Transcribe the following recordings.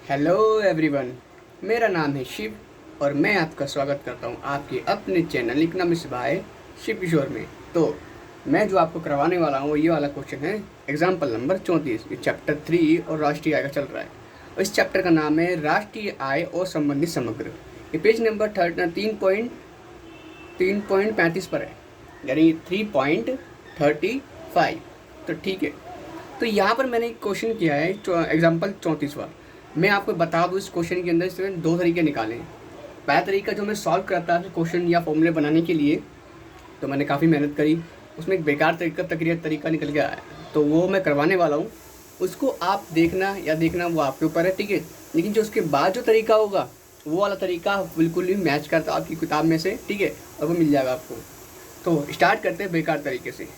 Hello everyone, मेरा नाम है शिव और मैं आपका स्वागत करता हूं आपके अपने चैनल इकोनॉमिक्स बाय शिव किशोर में। तो मैं जो आपको करवाने वाला हूं वो ये वाला क्वेश्चन है, एग्जाम्पल नंबर 34। ये चैप्टर 3 और राष्ट्रीय आय का चल रहा है और इस चैप्टर का नाम है राष्ट्रीय आय और संबंधित समग्र। ये पेज नंबर 3.35 पर है, यानी 3.35। तो ठीक है, तो यहाँ पर मैंने एक क्वेश्चन किया है एग्जाम्पल 34वां। मैं आपको बता दूँ इस क्वेश्चन के अंदर इसमें दो तरीके निकाले हैं। पहला तरीका जो मैं सॉल्व करता था क्वेश्चन या फॉर्मूले बनाने के लिए, तो मैंने काफ़ी मेहनत करी, उसमें एक बेकार तरीका निकल के आया, तो वो मैं करवाने वाला हूँ। उसको आप देखना या देखना वो आपके ऊपर है, ठीक है। लेकिन जो उसके बाद जो तरीका होगा वो वाला तरीका बिल्कुल भी मैच करता आपकी किताब में से, ठीक है, और वो मिल जाएगा आपको। तो स्टार्ट करते हैं बेकार तरीके से।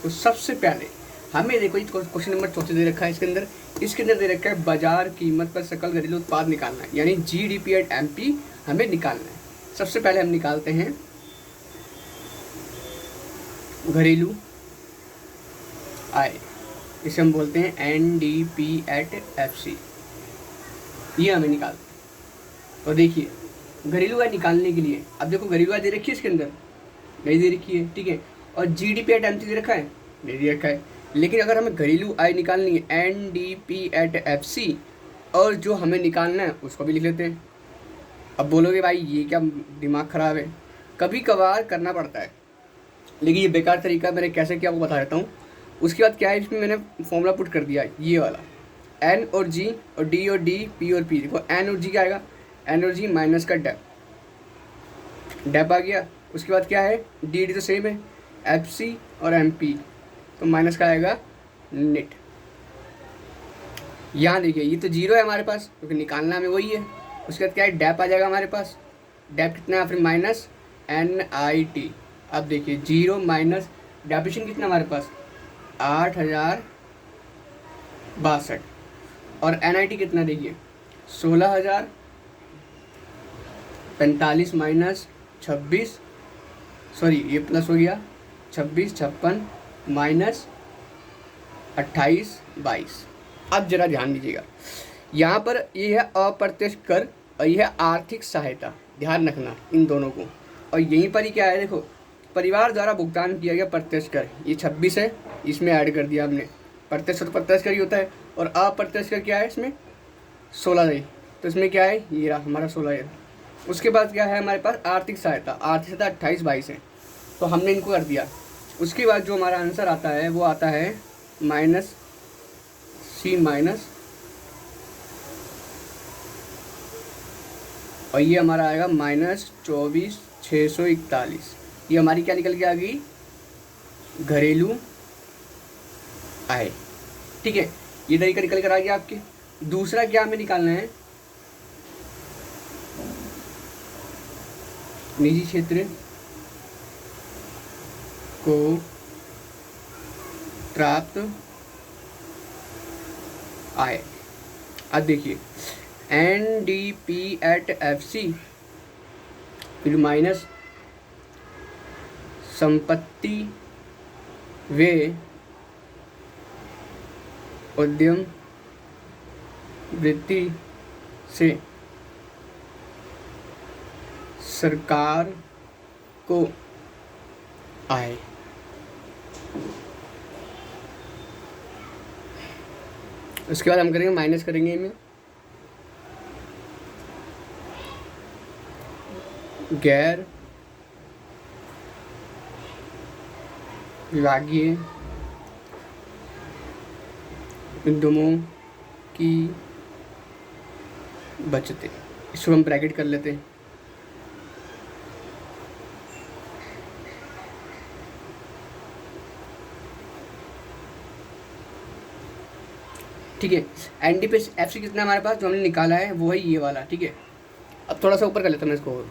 तो सबसे पहले हमें देखो क्वेश्चन नंबर 34 दे रखा है, इसके अंदर दे रखा है बाजार कीमत पर सकल घरेलू उत्पाद निकालना है, यानी जीडीपी एट एमपी हमें निकालना है। सबसे पहले हम निकालते हैं घरेलू आय, इसे हम बोलते हैं एनडीपी एट एफसी। ये हमें निकालते हैं। और देखिए घरेलू आय निकालने के लिए, अब देखो घरेलू आय दे रखी है, इसके अंदर नहीं दे रखी है, ठीक है। और जीडीपी एट एमपी दे रखा है, नहीं दे रखा है। लेकिन अगर हमें घरेलू आय निकालनी है एनडीपी एट एफसी, और जो हमें निकालना है उसको भी लिख लेते हैं। अब बोलोगे भाई ये क्या दिमाग ख़राब है, कभी कभार करना पड़ता है, लेकिन ये बेकार तरीका मैंने कैसे किया वो बता देता हूँ। उसके बाद क्या है, इसमें मैंने फॉर्मूला पुट कर दिया ये वाला, एन और जी और डी और डी, पी और पी। देखो एन और जी क्या आएगा, एन और जी माइनस का डेप आ गया। उसके बाद क्या है, डी डी तो सेम है, एफ सी और एम पी, तो माइनस का आएगा नेट। यहाँ देखिए ये तो जीरो है हमारे पास, क्योंकि निकालना हमें वही है। उसके बाद क्या है, डेप आ जाएगा हमारे पास। डेप कितना है, फिर माइनस एन आई टी। अब देखिए जीरो माइनस डेप्रिशन कितना हमारे पास 8062, और एन आई टी कितना देखिए 16045 माइनस 26, सॉरी ये प्लस हो गया 2656 माइनस 2822। अब जरा ध्यान दीजिएगा, यहाँ पर ये है अप्रत्यक्ष कर और ये है आर्थिक सहायता, ध्यान रखना इन दोनों को। और यहीं पर ही क्या है, देखो परिवार द्वारा भुगतान किया गया प्रत्यक्ष कर, ये 26 है, इसमें ऐड कर दिया हमने। प्रत्यक्ष तो प्रत्यक्ष कर ही होता है, और अप्रत्यक्ष कर क्या है, इसमें 16 है, तो इसमें क्या है, ये रहा हमारा 16 है। उसके बाद क्या है हमारे पास आर्थिक सहायता, 2822 है, तो हमने इनको कर दिया। उसके बाद जो हमारा आंसर आता है वो आता है माइनस सी माइनस, और ये हमारा आएगा माइनस 24,641। ये हमारी क्या निकल के आ गई, घरेलू आय, ठीक है। ये तरीका निकल कर आ गया आपके। दूसरा क्या हमें निकालना है, निजी क्षेत्र को प्राप्त आय। अब देखिए N D P at F C, फिर माइनस संपत्ति वे उद्यम वृत्ति से सरकार को आय। उसके बाद हम करेंगे माइनस करेंगे इनमें गैर विभागीय उद्यमों की बचतें, इसको हम ब्रैकेट कर लेते हैं। ठीक है, एन डी पे एफ सी कितना हमारे पास जो हमने निकाला है वो है ये वाला, ठीक है। अब थोड़ा सा ऊपर कर लेता हूँ मैं इसको,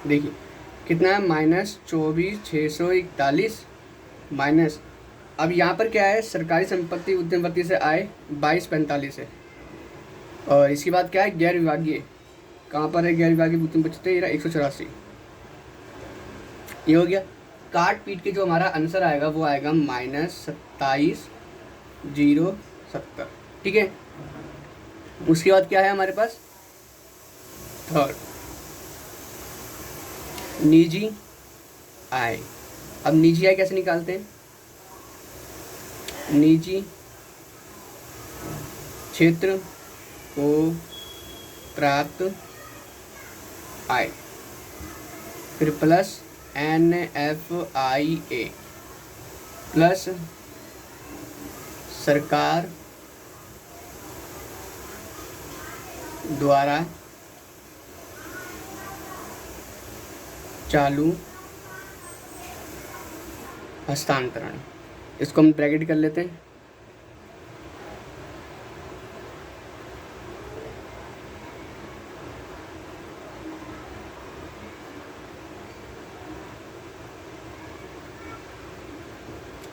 देखिए कितना है, माइनस 24,641 माइनस, अब यहाँ पर क्या है, सरकारी संपत्ति उद्यमपति से आय 2245 है, और इसके बाद क्या है, गैर विभागीय, कहाँ पर है गैर विभागीय उद्यम बचते, 184। ये हो गया। काट पीट के जो हमारा आंसर आएगा वो आएगा -27,070। ठीक है, उसके बाद क्या है हमारे पास, थर्ड, निजी आय। अब निजी आय कैसे निकालते हैं, निजी क्षेत्र को प्राप्त आय, फिर प्लस NFIA प्लस सरकार द्वारा चालू हस्तांतरण। इसको हम ब्रैकेट कर लेते हैं।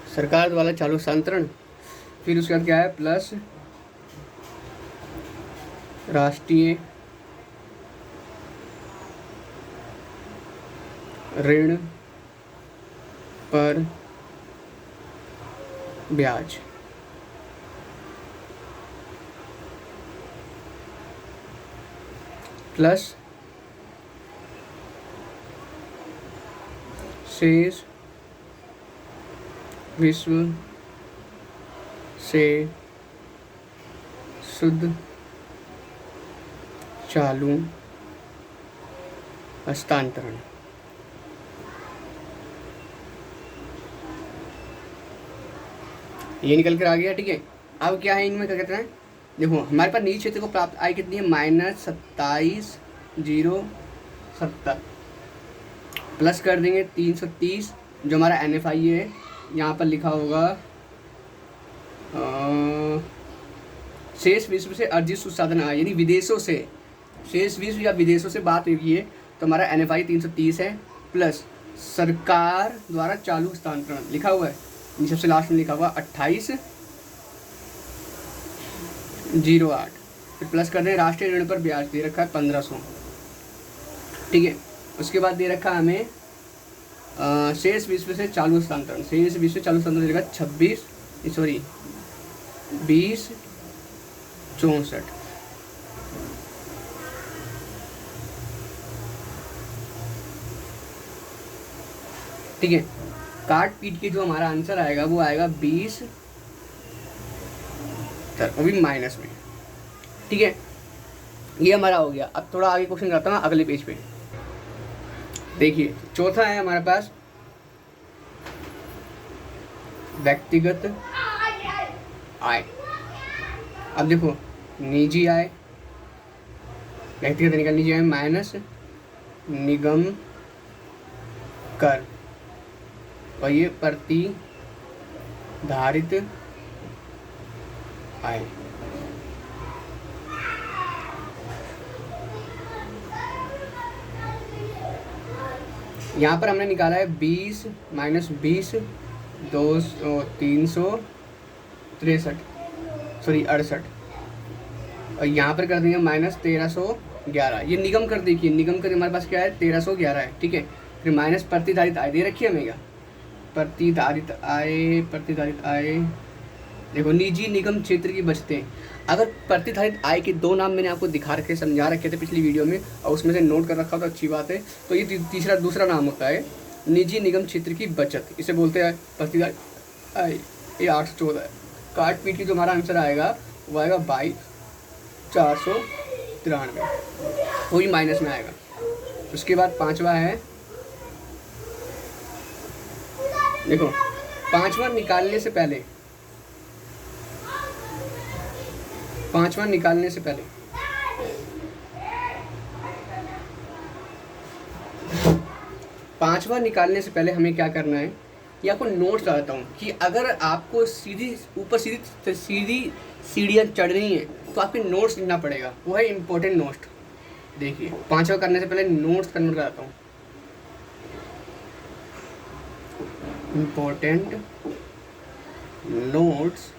सरकार द्वारा चालू हस्तांतरण, फिर उसके बाद क्या है, प्लस राष्ट्रीय ऋण पर ब्याज, प्लस शेष विश्व से शुद्ध चालू हस्तांतरण। ये निकल कर आ गया। ठीक है, अब क्या है इनमें, क्या कहते हैं, देखो हमारे पास निजी क्षेत्र को प्राप्त आय कितनी है, -27,070 प्लस कर देंगे 330 जो हमारा NFI है, यहाँ पर लिखा होगा शेष विश्व से अर्जित सुसाधन आय, यानी विदेशों से, शेष विश्व या विदेशों से बात हुई है, तो हमारा NFI 330 है, प्लस सरकार द्वारा चालू हस्तांतरण लिखा हुआ है, सबसे लास्ट में लिखा हुआ 28,08, फिर प्लस कर दें राष्ट्रीय ऋण पर ब्याज दे रखा है 1500। ठीक है, उसके बाद दे रखा है हमें शेष विश्व से चालू हस्तांतरण, शेष विश्व से चालू हस्तांतरण देगा 20,64। ठीक है, काट पीट के जो हमारा आंसर आएगा वो आएगा 20, वो भी माइनस में। ठीक है, ये हमारा हो गया। अब थोड़ा आगे क्वेश्चन करता हूँ अगले पेज पे। देखिए चौथा है हमारे पास व्यक्तिगत आय। अब देखो निजी आय, व्यक्तिगत निकल निजी आय माइनस निगम कर, और ये प्रतिधारित आय। यहाँ पर हमने निकाला है 20 -20 363 और यहाँ पर कर देंगे -1311। ये निगम कर, देखिए निगम कर हमारे पास क्या है 1311 है। ठीक है, फिर माइनस प्रतिधारित आय दे रखी है हमें, प्रतिधारित आय देखो निजी निगम क्षेत्र की बचतें। अगर प्रतिधारित आय के दो नाम मैंने आपको दिखा रखे, समझा रखे थे पिछली वीडियो में, और उसमें से नोट कर रखा तो अच्छी बात है। तो ये दूसरा नाम होता है निजी निगम क्षेत्र की बचत, इसे बोलते हैं प्रतिधारित आय। ये 814 है। काट पीट की जो हमारा आंसर आएगा वो आएगा 22,493, वो ही माइनस में आएगा। उसके बाद पांचवा है, देखो पांचवा निकालने से पहले हमें क्या करना है, ये आपको नोट्स लगाता हूँ कि अगर आपको सीधी सीढ़ियाँ चढ़ रही हैं तो आपके नोट्स लिखना पड़ेगा, वो है इम्पोर्टेंट नोट्स। देखिए पांचवा करने से पहले नोट्स कन्वर्ट कराता हूँ, इम्पोर्टेंट नोट्स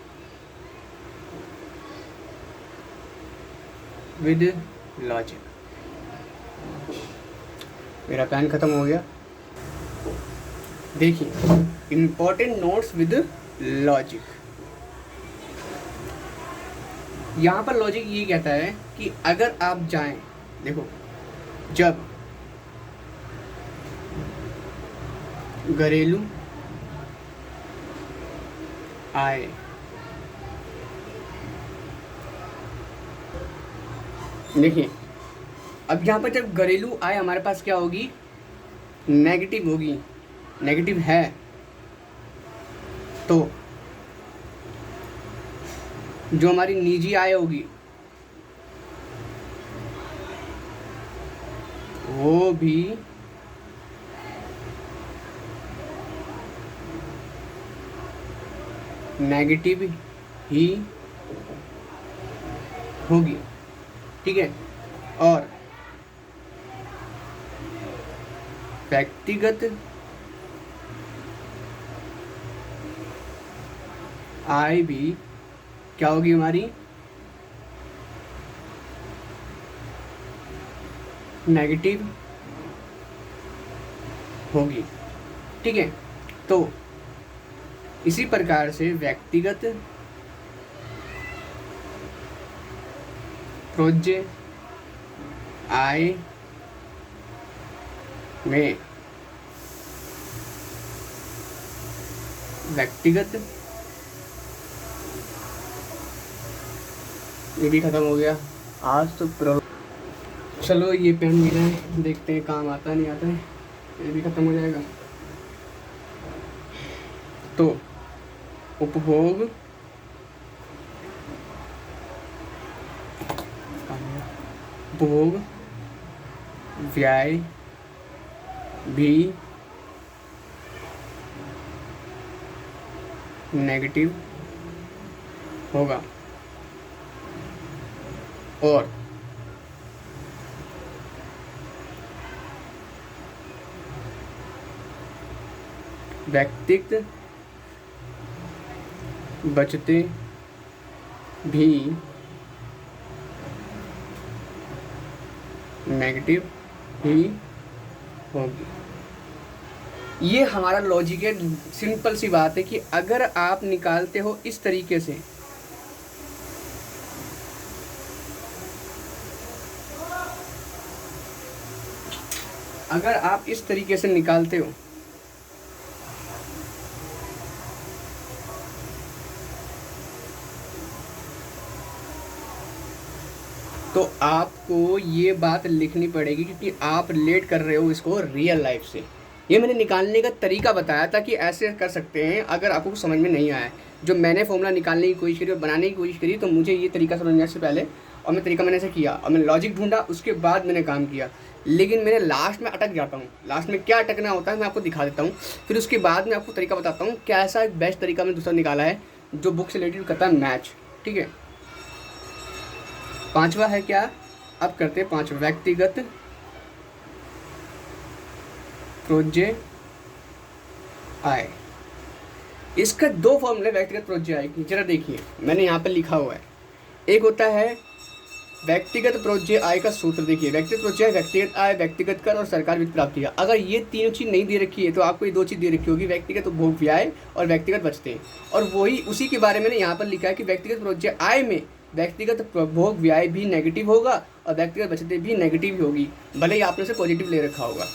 विद लॉजिक। मेरा पेन खत्म हो गया। देखिए इंपॉर्टेंट नोट्स विद लॉजिक। यहाँ पर लॉजिक ये कहता है कि अगर आप जाएं, देखो जब घरेलू आय देखिए, अब यहाँ पर जब घरेलू आय हमारे पास क्या होगी, नेगेटिव होगी, नेगेटिव है, तो जो हमारी निजी आय होगी वो भी नेगेटिव ही होगी, ठीक है। और व्यक्तिगत आय भी क्या होगी हमारी, नेगेटिव होगी, ठीक है। तो इसी प्रकार से व्यक्तिगत प्रोज्य आय में व्यक्तिगत, ये भी खत्म हो गया आज तो चलो ये पेन मिला है, देखते हैं काम आता नहीं आता है, ये भी खत्म हो जाएगा। तो उपभोग उपभोग व्यय भी नेगेटिव होगा और व्यक्तिगत बचतें भी नेगेटिव ही होगी। ये हमारा लॉजिक है, सिंपल सी बात है कि अगर आप निकालते हो इस तरीके से, अगर आप इस तरीके से निकालते हो तो आपको ये बात लिखनी पड़ेगी क्योंकि आप रिलेट कर रहे हो इसको रियल लाइफ से। ये मैंने निकालने का तरीका बताया था कि ऐसे कर सकते हैं। अगर आपको समझ में नहीं आया, जो मैंने फॉर्मूला निकालने की कोशिश करी और बनाने की कोशिश करी, तो मुझे ये तरीका समझने से पहले और मैं तरीका मैंने ऐसे किया और मैंने लॉजिक ढूंढा, उसके बाद मैंने काम किया, लेकिन मैंने लास्ट में अटक जाता हूँ। लास्ट में क्या अटकना होता है मैं आपको दिखा देता हूँ, फिर उसके बाद मैं आपको तरीका बताता हूँ कैसा एक बेस्ट तरीका मैंने दूसरा निकाला है जो बुक से रिलेटेड करता है मैच, ठीक है। पांचवा है क्या, अब करते हैं पांचवा, व्यक्तिगत प्रोज्य आय। इसका दो फॉर्मूले व्यक्तिगत प्रोज्य आय की, जरा देखिए मैंने यहाँ पर लिखा हुआ है। एक होता है व्यक्तिगत प्रोज्य आय का सूत्र, देखिए व्यक्तिगत प्रोज्य आय, व्यक्तिगत आय, व्यक्तिगत कर और सरकार वित्त प्राप्ति। अगर ये तीनों चीज़ नहीं दे रखी है तो आपको ये दो चीज़ दे रखी होगी, व्यक्तिगत उपभोग व्यय और व्यक्तिगत बचतें। और वही उसी के बारे में यहाँ पर लिखा है कि व्यक्तिगत प्रोज्य आय में व्यक्तिगत उपभोग व्यय भी नेगेटिव होगा और व्यक्तिगत बचतें भी नेगेटिव होगी, भले ही आपने से पॉजिटिव ले रखा होगा।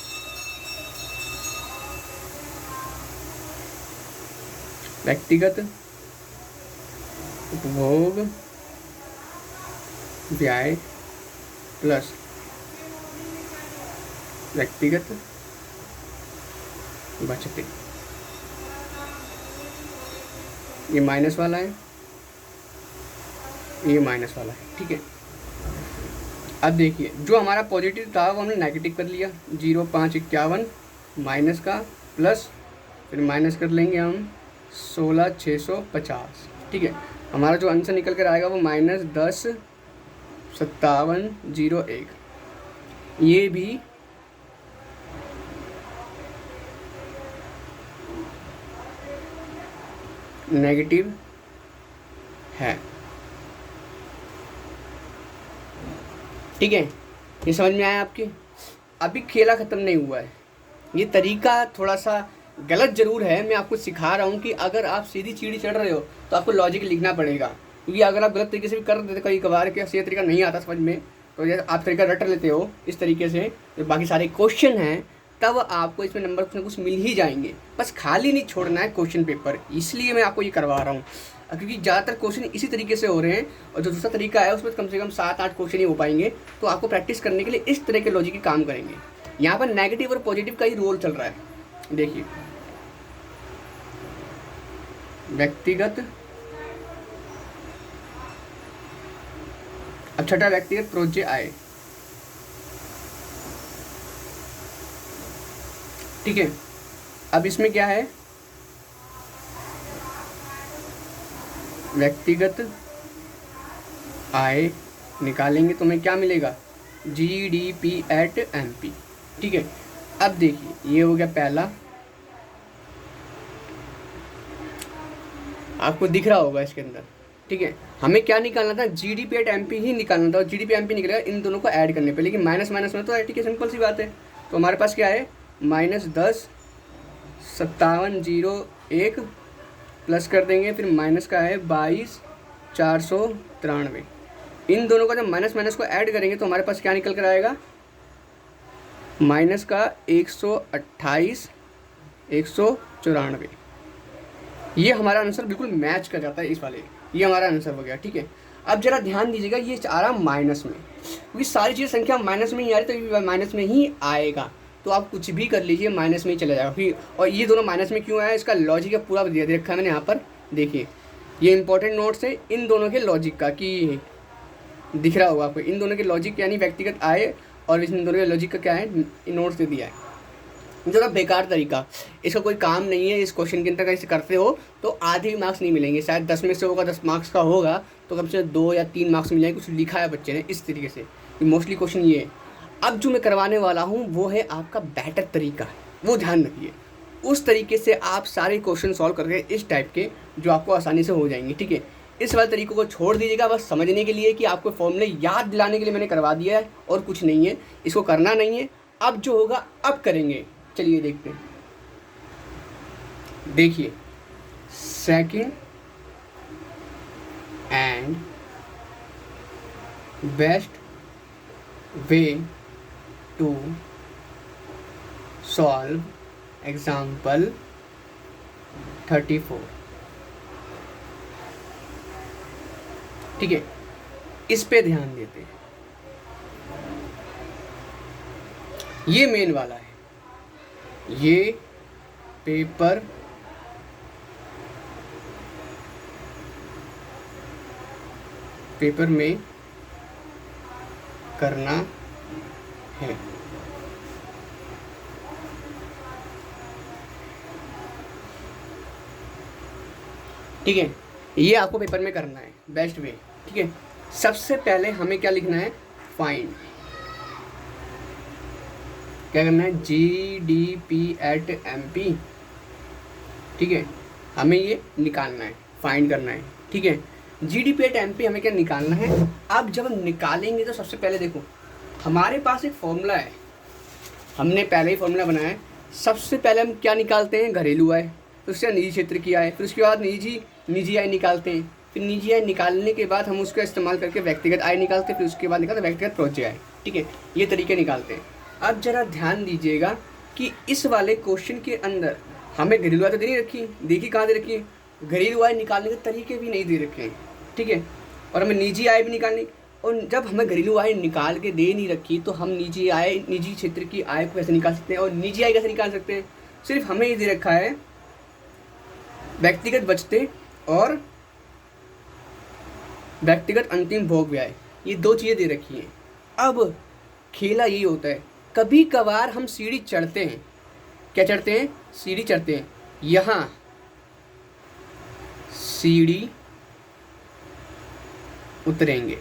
व्यक्तिगत उपभोग व्यय प्लस व्यक्तिगत बचतें, ये माइनस वाला है, ये माइनस वाला है, ठीक है। अब देखिए जो हमारा पॉजिटिव था वो हमने नेगेटिव कर लिया, 0,551 माइनस का प्लस, फिर माइनस कर लेंगे हम 16,650, ठीक है। हमारा जो आंसर निकल कर आएगा वो -10,5701, ये भी नेगेटिव है, ठीक है। ये समझ में आया आपके? अभी खेला ख़त्म नहीं हुआ है, ये तरीका थोड़ा सा गलत जरूर है, मैं आपको सिखा रहा हूँ कि अगर आप सीधी सीढ़ी चढ़ रहे हो तो आपको लॉजिक लिखना पड़ेगा, क्योंकि अगर आप गलत तरीके से भी कर देते कई कभार के सही तरीका नहीं आता समझ में, तो जैसे आप तरीका रट लेते हो इस तरीके से जो बाकी सारे क्वेश्चन हैं, तब आपको इसमें नंबर कुछ ना कुछ मिल ही जाएंगे। बस खाली नहीं छोड़ना है क्वेश्चन पेपर, इसलिए मैं आपको ये करवा रहा हूँ, क्योंकि ज़्यादातर क्वेश्चन इसी तरीके से हो रहे हैं और जो दूसरा तरीका है उसमें कम से कम 7-8 क्वेश्चन ही हो पाएंगे। तो आपको प्रैक्टिस करने के लिए इस तरह के लॉजिक के काम करेंगे। यहाँ पर नेगेटिव और पॉजिटिव का ही रोल चल रहा है। देखिए, व्यक्तिगत, अब छठा व्यक्तिगत प्रोजेक्ट आए, ठीक है। अब इसमें क्या है, व्यक्तिगत आय निकालेंगे तो हमें क्या मिलेगा, GDP@MP, ठीक है। अब देखिए ये हो गया पहला, आपको दिख रहा होगा इसके अंदर, ठीक है। हमें क्या निकालना था, GDP@MP ही निकालना था, और GDP/MP निकलेगा इन दोनों को ऐड करने पे, लेकिन माइनस माइनस में तो है, ठीक है, सिंपल सी बात है। तो हमारे पास क्या है, -10,5701 प्लस कर देंगे, फिर माइनस का है 22,493। इन दोनों का जब माइनस माइनस को ऐड करेंगे तो हमारे पास क्या निकल कर आएगा, माइनस का 128,194। ये हमारा आंसर बिल्कुल मैच कर जाता है इस वाले, ये हमारा आंसर हो गया, ठीक है। अब जरा ध्यान दीजिएगा, ये आ रहा माइनस में, क्योंकि सारी चीज़ संख्या माइनस में ही आ रही, तो ये माइनस में ही आएगा। तो आप कुछ भी कर लीजिए माइनस में ही चला जाएगा, फिर और ये दोनों माइनस में क्यों आया, इसका लॉजिक पूरा दे रखा है मैंने यहाँ पर। देखिए ये इंपॉर्टेंट नोट्स है इन दोनों के लॉजिक का, कि दिख रहा होगा आपको, इन दोनों के लॉजिक यानी व्यक्तिगत आय और इन दोनों के लॉजिक का क्या है, नोट्स दे दिया है। जो बेकार तरीका, इसका कोई काम नहीं है। इस क्वेश्चन के अंदर कैसे करते हो तो आधे मार्क्स नहीं मिलेंगे, शायद 10 में से होगा, 10 मार्क्स का होगा तो कम से कम 2 या 3 मार्क्स मिल जाएंगे। कुछ लिखा है बच्चे ने इस तरीके से, मोस्टली क्वेश्चन ये है। अब जो मैं करवाने वाला हूँ वो है आपका बेटर तरीका, वो ध्यान रखिए। उस तरीके से आप सारे क्वेश्चन सॉल्व करके इस टाइप के जो आपको आसानी से हो जाएंगे, ठीक है। इस वाले तरीकों को छोड़ दीजिएगा, बस समझने के लिए कि आपको फॉर्मूले याद दिलाने के लिए मैंने करवा दिया है और कुछ नहीं है, इसको करना नहीं है। अब जो होगा अब करेंगे, चलिए देखते हैं। देखिए, second and best way to solve example 34, ठीक है। इस पे ध्यान देते हैं, ये मेन वाला है। ये पेपर में करना है, ठीक है। ये आपको पेपर में करना है, बेस्ट वे, ठीक है। सबसे पहले हमें क्या लिखना है, फाइंड, क्या करना है, GDP@MP, ठीक है। हमें ये निकालना है, फाइंड करना है, ठीक है। GDP@MP हमें क्या निकालना है। अब जब हम निकालेंगे तो सबसे पहले देखो हमारे पास एक फॉर्मूला है, हमने पहले ही फॉर्मूला बनाया है। सबसे पहले हम क्या निकालते हैं, घरेलू आय, फिर उससे निजी क्षेत्र की आय, फिर उसके बाद निजी आय निकालते हैं, फिर निजी आय निकालने के बाद हम उसका इस्तेमाल करके व्यक्तिगत आय निकालते हैं, फिर उसके बाद निकालते व्यक्तिगत प्रोजेक्ट आय, ठीक है। ये तरीके निकालते हैं। अब जरा ध्यान दीजिएगा कि इस वाले क्वेश्चन के अंदर हमें घरेलू आय तो दे नहीं रखी, देखिए कहाँ दे रखी है, घरेलू आय निकालने के तरीके भी नहीं दे रखे हैं, ठीक है। और हमें निजी आय भी निकालनी, और जब हमें घरेलू आय निकाल के दे नहीं रखी तो हम निजी क्षेत्र की आय को कैसे निकाल सकते हैं और निजी आय कैसे निकाल सकते हैं। सिर्फ हमें ये दे रखा है व्यक्तिगत बचते और व्यक्तिगत अंतिम भोग व्यय, ये 2 चीज़ें दे रखी हैं। अब खेला यही होता है, कभी कभार हम सीढ़ी चढ़ते हैं, क्या चढ़ते हैं, सीढ़ी चढ़ते हैं, यहाँ सीढ़ी उतरेंगे,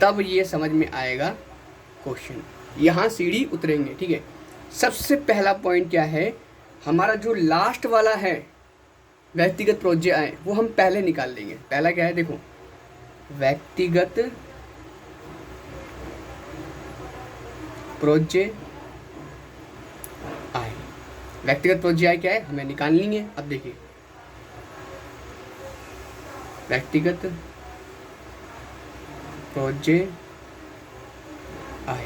तब ये समझ में आएगा क्वेश्चन। यहाँ सीढ़ी उतरेंगे, ठीक है। सबसे पहला पॉइंट क्या है, हमारा जो लास्ट वाला है व्यक्तिगत प्रोजेक्ट आय, वो हम पहले निकाल लेंगे। पहला क्या है, देखो व्यक्तिगत प्रोजेक्ट व्यक्तिगत प्रोज्य आय क्या है, हमें निकालनी है। अब देखिए व्यक्तिगत प्रोज्य आय,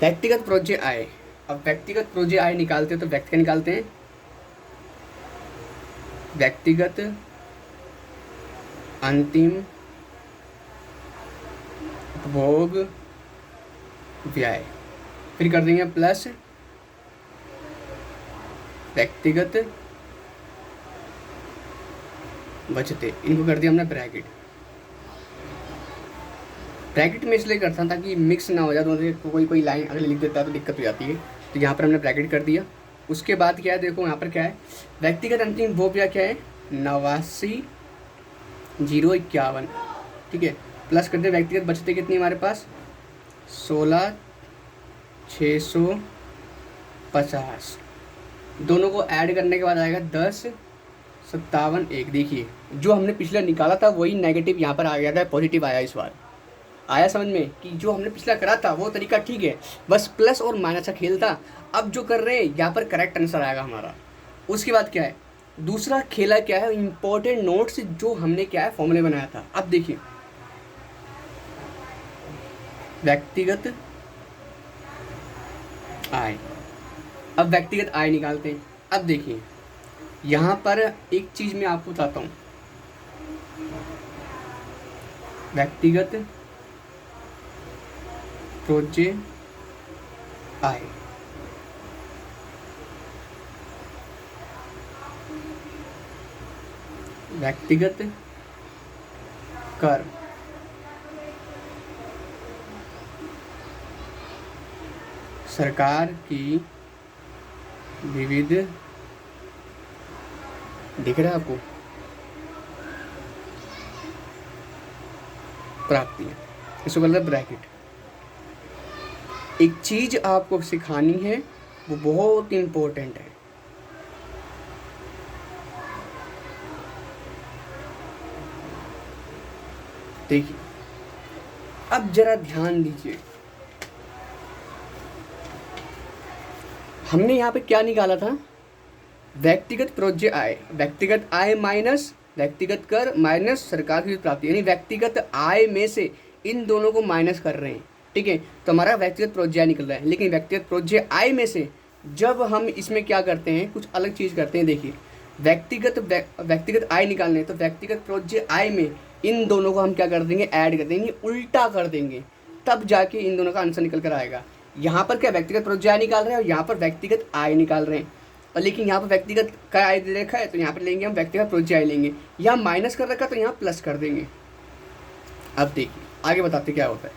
व्यक्तिगत प्रोज्य आय। अब व्यक्तिगत प्रोज्य आय निकालते हैं तो व्यक्ति का निकालते हैं, व्यक्तिगत अंतिम उपभोग व्यय, फिर कर देंगे प्लस व्यक्तिगत बचते, इनको कर दिया हमने ब्रैकेट। ब्रैकेट में इसलिए करता हूँ ताकि मिक्स ना हो जाए, तो कोई लाइन अगर लिख देता है तो दिक्कत हो जाती है, तो यहाँ पर हमने ब्रैकेट कर दिया। उसके बाद क्या है, देखो यहाँ पर क्या है, व्यक्तिगत अंतिम उपभोग व्यय क्या है 89,051, ठीक है, प्लस करते व्यक्तिगत बचते कितनी हमारे पास 16,650, दोनों को ऐड करने के बाद आएगा 10,57,1। देखिए जो हमने पिछला निकाला था वही नेगेटिव यहाँ पर आ गया था, पॉजिटिव आया इस बार। आया समझ में कि जो हमने पिछला करा था वो तरीका ठीक है, बस प्लस और माइनस का खेल था। अब जो कर रहे हैं यहाँ पर करेक्ट आंसर आएगा हमारा। उसके बाद क्या है, दूसरा खेला क्या है, इंपॉर्टेंट नोट्स जो हमने क्या है फॉर्मूले बनाया था। अब देखिए व्यक्तिगत आय, अब व्यक्तिगत आय निकालते हैं। अब देखिए यहाँ पर एक चीज मैं आपको बताता हूँ, व्यक्तिगत प्रोज्य आय, व्यक्तिगत कर, सरकार की विविध, दिख रहा है आपको, प्राप्तियां, इसको बोलते हैं ब्रैकेट। एक चीज आपको सिखानी है वो बहुत इंपॉर्टेंट है, देखिए अब जरा ध्यान दीजिए, हमने यहाँ पे क्या निकाला था, व्यक्तिगत प्रोज्य आय, व्यक्तिगत आय माइनस व्यक्तिगत कर माइनस सरकार की प्राप्ति, यानी व्यक्तिगत आय में से इन दोनों को माइनस कर रहे हैं, ठीक है, तो हमारा व्यक्तिगत प्रोज्य आय निकल रहा है। लेकिन व्यक्तिगत प्रोज्य आय में से जब हम इसमें क्या करते हैं, कुछ अलग चीज़ करते हैं। देखिए व्यक्तिगत आय निकालने, तो व्यक्तिगत प्रोज्य आय में इन दोनों को हम क्या कर देंगे, ऐड कर देंगे, उल्टा कर देंगे, तब जाके इन दोनों का आंसर निकल कर आएगा। यहाँ पर क्या व्यक्तिगत प्रोज्य आय निकाल रहे हैं और यहाँ पर व्यक्तिगत आय निकाल रहे हैं, और लेकिन यहाँ पर व्यक्तिगत का आय दे रखा है तो यहाँ पर लेंगे हम व्यक्तिगत प्रोज्य आय लेंगे, यहाँ माइनस कर रखा है तो यहाँ प्लस कर देंगे। अब देखिए आगे बताते क्या होता है।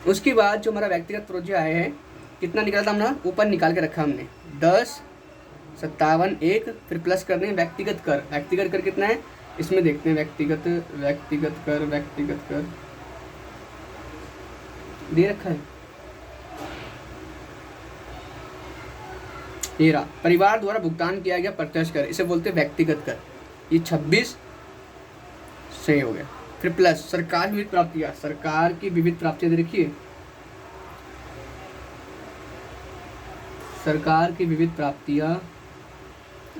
उसके बाद जो हमारा व्यक्तिगत प्रोज्य आय है कितना निकला था, हमारा ऊपर निकाल के रखा हमने 10,57,1, फिर प्लस करने हैं व्यक्तिगत कर कितना है, इसमें देखते हैं व्यक्तिगत कर दे रखा है, ये रहा, परिवार द्वारा भुगतान किया गया प्रत्यक्ष कर, इसे बोलते हैं व्यक्तिगत कर, ये 26 सही हो गया। फिर प्लस सरकार की विविध प्राप्तियां, सरकार की विविध प्राप्तियां देखिए, सरकार की विविध प्राप्तियां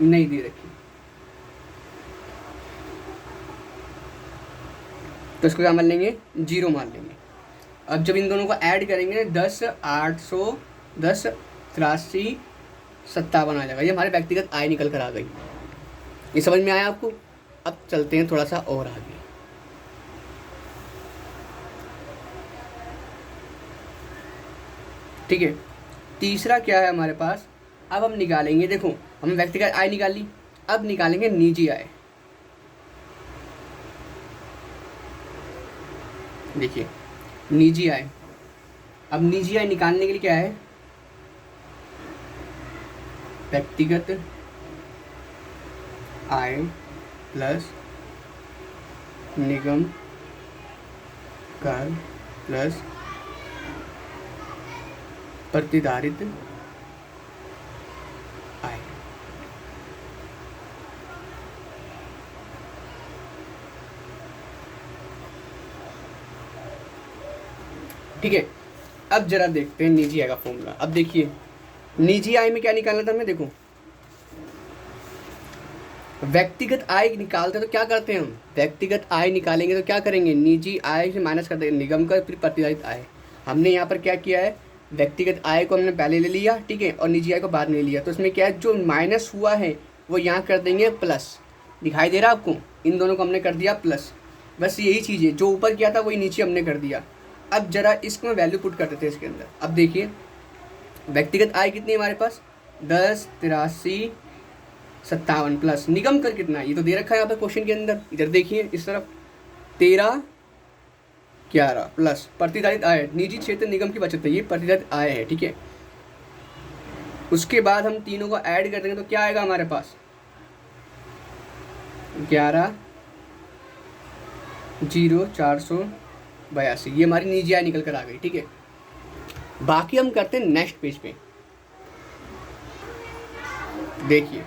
नहीं दे रखी, तो इसको क्या मान लेंगे, 0 मान लेंगे। अब जब इन दोनों को ऐड करेंगे 10,810 83 57 आ जाएगा, ये हमारे व्यक्तिगत आय निकल कर आ गई। ये समझ में आया आपको। अब चलते हैं थोड़ा सा और आगे, ठीक है। तीसरा क्या है हमारे पास, अब हम निकालेंगे, देखो हमने व्यक्तिगत आय निकाल ली, अब निकालेंगे निजी आय। देखिए निजी आय, अब निजी आय निकालने के लिए क्या है, व्यक्तिगत आय प्लस निगम कर प्लस प्रतिधारित आय। ठीक है, अब जरा देखते हैं निजी आय का फॉर्मूला। अब देखिए निजी आय में क्या निकालना था हमें, देखो व्यक्तिगत आय निकालते तो क्या करते हैं हम, व्यक्तिगत आय निकालेंगे तो क्या करेंगे, निजी आय से माइनस कर देंगे निगम का, फिर प्रतिधारित आय। हमने यहाँ पर क्या किया है, व्यक्तिगत आय को हमने पहले ले लिया, ठीक है, और निजी आय को बाद में ले लिया। तो इसमें क्या है, जो माइनस हुआ है वो यहाँ कर देंगे प्लस, दिखाई दे रहा है आपको, इन दोनों को हमने कर दिया प्लस। बस यही चीज़ है, जो ऊपर किया था वही नीचे हमने कर दिया। अब जरा इसको वैल्यू पुट कर देते हैं इसके अंदर। अब देखिए व्यक्तिगत आय कितनी है हमारे पास, 10, 83, 57 प्लस निगम कर कितना है, ये तो दे रखा है यहाँ पर क्वेश्चन के अंदर, इधर देखिए इस तरफ 13, 11 प्लस प्रतिधारित आय, निजी क्षेत्र निगम की बचत है, ये प्रतिधारित आय है, ठीक है। उसके बाद हम तीनों को ऐड कर देंगे तो क्या आएगा हमारे पास, 11,0482, ये हमारी निजी आय निकल कर आ गई, ठीक है। बाकी हम करते हैं नेक्स्ट पेज पे। देखिए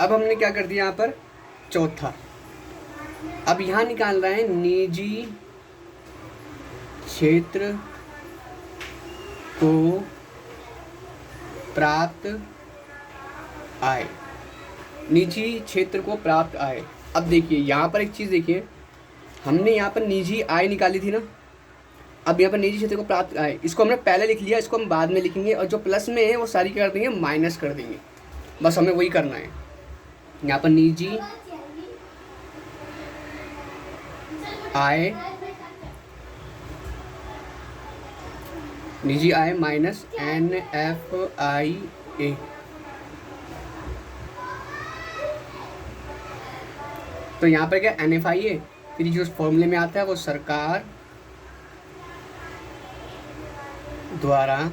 अब हमने क्या कर दिया यहाँ पर, चौथा, अब यहाँ निकाल रहे हैं निजी क्षेत्र को प्राप्त आय, निजी क्षेत्र को प्राप्त आय। अब देखिए यहाँ पर एक चीज़ देखिए, हमने यहाँ पर निजी आय निकाली थी ना, अब यहाँ पर निजी क्षेत्र को प्राप्त आय, इसको हमने पहले लिख लिया, इसको हम बाद में लिखेंगे, और जो प्लस में है वो सारी कर देंगे माइनस कर देंगे, बस हमें वही करना है। यहाँ पर निजी आय, निजी आय माइनस NFIA, तो यहाँ पर क्या NFIA, फिर जो फॉर्मूले में आता है वो सरकार द्वारा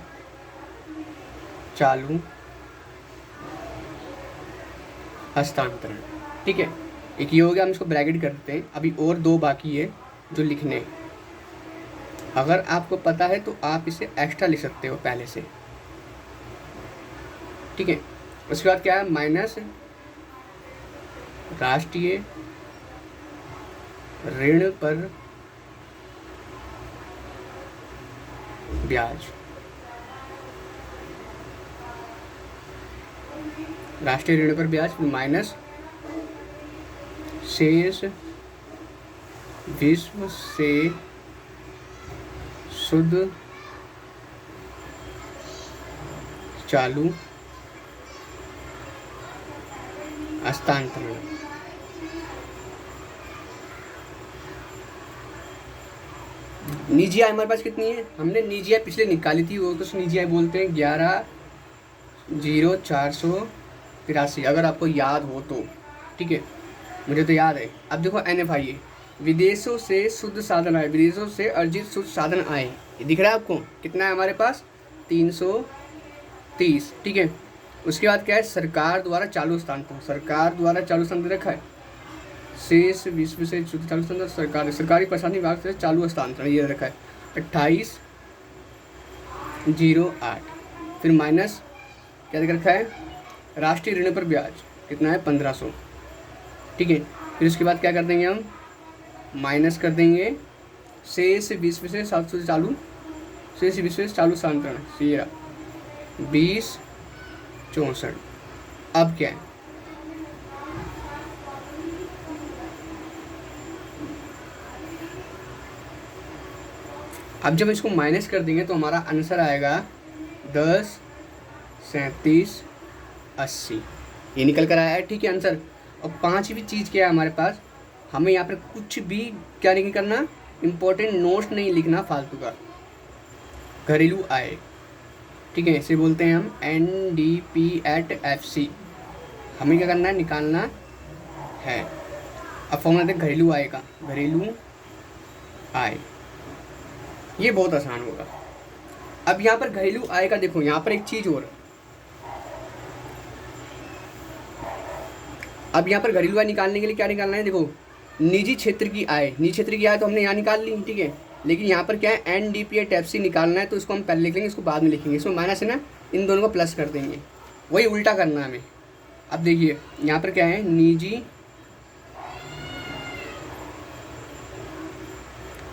चालू हस्तांतरण, ठीक है। एक ये हो गया, हम इसको ब्रैकेट कर देते हैं। अभी और दो बाकी है जो लिखने हैं, अगर आपको पता है तो आप इसे एक्स्ट्रा लिख सकते हो पहले से, ठीक है। उसके बाद क्या है, माइनस राष्ट्रीय ऋण पर ब्याज, राष्ट्रीय ऋण पर ब्याज माइनस शेष विश्व से शुद्ध चालू हस्तांतरण। निजी आय हमारे पास कितनी है, हमने निजी आय पिछले निकाली थी, वो तो निजी आय बोलते हैं 11,0483, अगर आपको याद हो तो, ठीक है, मुझे तो याद है। अब देखो NFIA, विदेशों से शुद्ध साधन आय, विदेशों से अर्जित शुद्ध साधन आय, ये दिख रहा है आपको कितना है हमारे पास, 330, ठीक है। उसके बाद क्या है, सरकार द्वारा चालू हस्तांतरण, सरकार द्वारा चालू हस्तांतरण रखा है, शेष विश्व से शुद्ध चालू हस्तांतरण, सरकारी प्रशासनिक विभाग से चालू हस्तांतरण ये रखा है 28,08, फिर माइनस क्या देख रखा है, राष्ट्रीय ऋण पर ब्याज कितना है 1,500, ठीक है। फिर उसके बाद क्या कर देंगे हम, माइनस कर देंगे शेष विश्व से चालू, शेष विश्व से चालू हस्तांतरण 20,64। अब क्या है, अब जब इसको माइनस कर देंगे तो हमारा आंसर आएगा 10, 37, 80, ये निकल कर आया है, ठीक है आंसर। और पांचवी चीज़ क्या है हमारे पास, हमें यहाँ पर कुछ भी क्या नहीं करना, इम्पोर्टेंट नोट्स नहीं लिखना फालतू का, घरेलू आय, ठीक है, इसे बोलते हैं हम NDP@FC, हमें क्या करना है, निकालना है। अब फॉर्मूला दें घरेलू आय का, घरेलू आय, ये बहुत आसान होगा। अब यहाँ पर घरेलू आय का देखो, यहाँ पर एक चीज़ और, अब यहाँ पर घरेलू आय निकालने के लिए क्या निकालना है, देखो निजी क्षेत्र की आय, निजी क्षेत्र की आय तो हमने यहाँ निकाल ली, ठीक है, लेकिन यहाँ पर क्या है NDP@FC निकालना है, तो इसको हम पहले लिख लेंगे, इसको बाद में लिखेंगे, इसमें माइनस है ना, इन दोनों को प्लस कर देंगे, वही उल्टा करना है हमें। अब देखिए यहाँ पर क्या है, निजी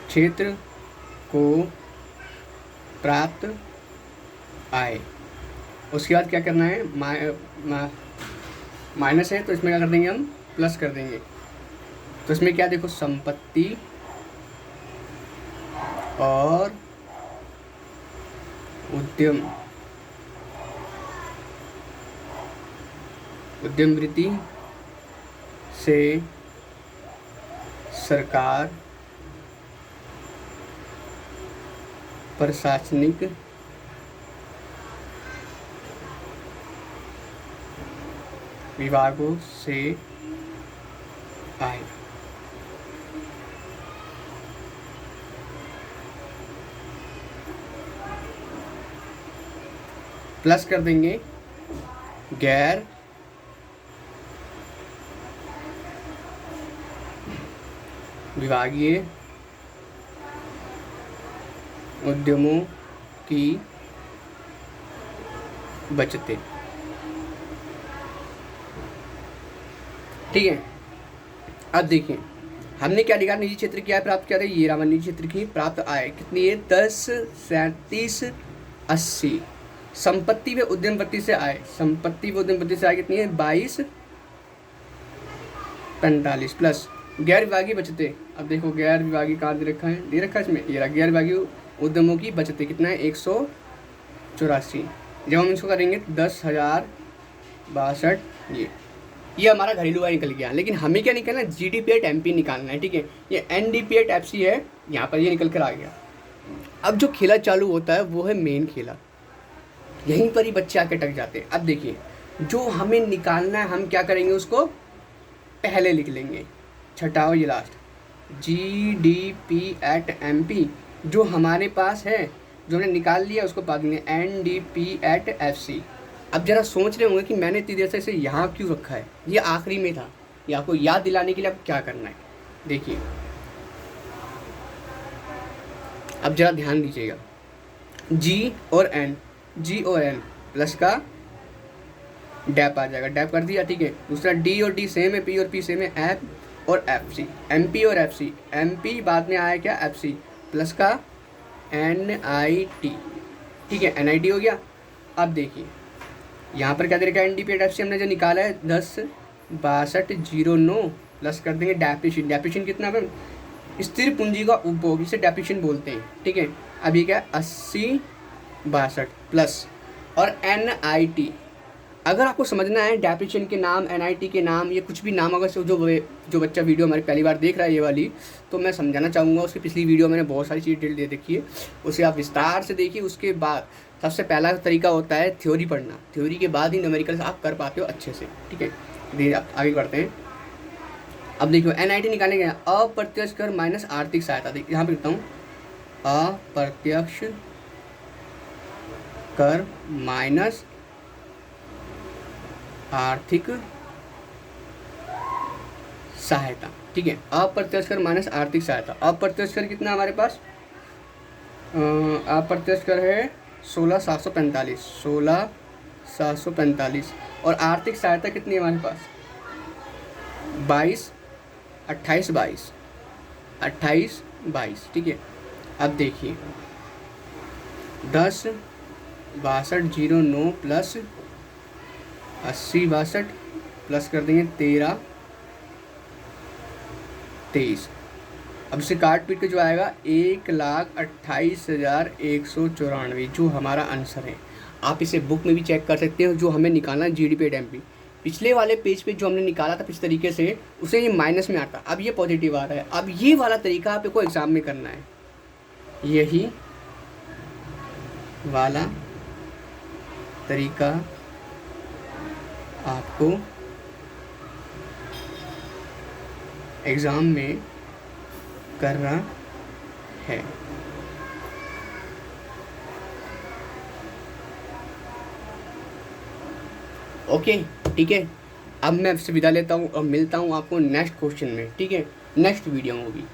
क्षेत्र को प्राप्त आय, उसके बाद क्या करना है, माइनस है तो इसमें क्या कर देंगे हम, प्लस कर देंगे। तो इसमें क्या देखो, संपत्ति और उद्यम वृत्ति से सरकार प्रशासनिक विभागों से आय। प्लस कर देंगे गैर विभागीय उद्यमों की बचतें। ठीक है, अब देखिए हमने क्या लिखा, निजी क्षेत्र की आय प्राप्त किया था, ये रहा निजी क्षेत्र की प्राप्त आय कितनी है, 10, 37, 80। संपत्ति व उद्यम वृत्ति से आय, संपत्ति व उद्यम वृत्ति से आय कितनी है, 22, 45 प्लस गैर विभागीय बचतें। अब देखो गैर विभागीय कहाँ दे रखा है, दे रखा है इसमें, ये रहा गैर विभागीय उद्यमों की बचतें कितना है, 184। जब हम इसको करेंगे 10,062, ये हमारा घरेलू आय निकल गया। लेकिन हमें क्या निकलना है, GDP एट MP निकालना है। ठीक है, ये NDP एट FC है, यहाँ पर ये निकल कर आ गया। अब जो खेला चालू होता है वो है मेन खेला, यहीं पर ही बच्चे आके अटक जाते हैं। अब देखिए जो हमें निकालना है हम क्या करेंगे, उसको पहले लिख लेंगे, छठा ये लास्ट, GDP एट MP जो हमारे पास है, जो हमने निकाल लिया उसको बाद देंगे NDP एट FC। अब जरा सोच रहे होंगे कि मैंने इतनी देर से इसे यहाँ क्यों रखा है, ये आखिरी में था, ये आपको याद दिलाने के लिए आपको क्या करना है। देखिए अब जरा ध्यान दीजिएगा, G और N प्लस का डैप आ जाएगा, डैप कर दिया। ठीक है, दूसरा D और D सेम है, P और P सेम है, F और FC, MP और FC, MP बाद में आया क्या, FC प्लस का NIT। ठीक है, NIT हो गया। अब देखिए यहाँ पर क्या दे रखा है, NDP एट FC हमने जो निकाला है 10,62,09 प्लस कर देंगे डेप्रिशिएशन। डेप्रिशिएशन कितना है, स्थिर पूंजी का उपभोग, इसे डेप्रिशिएशन बोलते हैं। ठीक है, अब ये क्या 80,62 प्लस और NIT। अगर आपको समझना है डेप्रिशिएशन के नाम, NIT के नाम, ये कुछ भी नाम अगर जो बच्चा वीडियो हमारी पहली बार देख रहा है ये वाली, तो मैं समझाना चाहूँगा, उसकी पिछली वीडियो मैंने बहुत सारी चीज़ डिटेल दे देखी है, उसे आप विस्तार से देखिए। उसके बाद सबसे पहला तरीका होता है थ्योरी पढ़ना, थ्योरी के बाद ही न्यूमेरिकल्स आप कर पाते हो अच्छे से। ठीक है, धीरे आप आगे बढ़ते हैं। अब देखिए NIT निकालेंगे, अप्रत्यक्ष कर माइनस आर्थिक सहायता। देखिए यहाँ पे लिखता हूँ, अप्रत्यक्ष कर माइनस आर्थिक सहायता। ठीक है, अप्रत्यक्ष कर माइनस आर्थिक सहायता। अप्रत्यक्ष कर कितना हमारे पास, अप्रत्यक्ष कर है 16,745 और आर्थिक सहायता कितनी है हमारे पास, 28,22। ठीक है, अब देखिए 10,62,09 प्लस 80,62 प्लस कर देंगे 13,23। अब इसे काट पीट के जो आएगा 1,28,194, जो हमारा आंसर है। आप इसे बुक में भी चेक कर सकते हो, जो हमें निकालना है GDP एट MP। पिछले वाले पेज पे जो हमने निकाला था इस तरीके से, उसे ये माइनस में आता, अब ये पॉजिटिव आ रहा है। अब ये वाला तरीका आपको एग्जाम में करना है, यही वाला तरीका आपको एग्ज़ाम में करना है। ओके, ठीक है, अब मैं आपसे विदा लेता हूँ और मिलता हूँ आपको नेक्स्ट क्वेश्चन में। ठीक है, नेक्स्ट वीडियो में होगी।